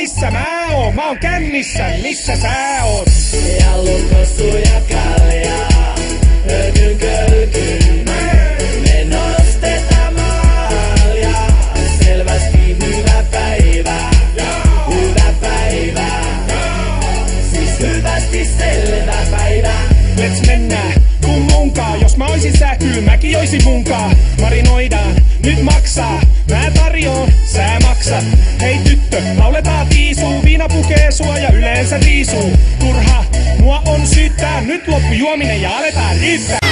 missä mä oon? Mä oon kännissä, missä sä oot? Ja lukossu ja kaljaa, hölkyn kölkyn. Me nostetaan maalia, selvästi hyvä päivä. Hyvä päivä, siis hyvästi selvä päivä. Let's mennään, kun munkaa. Jos mä oisin sä, kyl mäkin joisin munkaa. Marinoidaan, nyt maksaa. Mä tarjoon, sä maksat. Hei tyttö, lauletaan tiisuu. Viina pukee sua ja yleensä riisuu. Turha, mua on syyttää. Nyt loppu juominen ja aletaan riittää.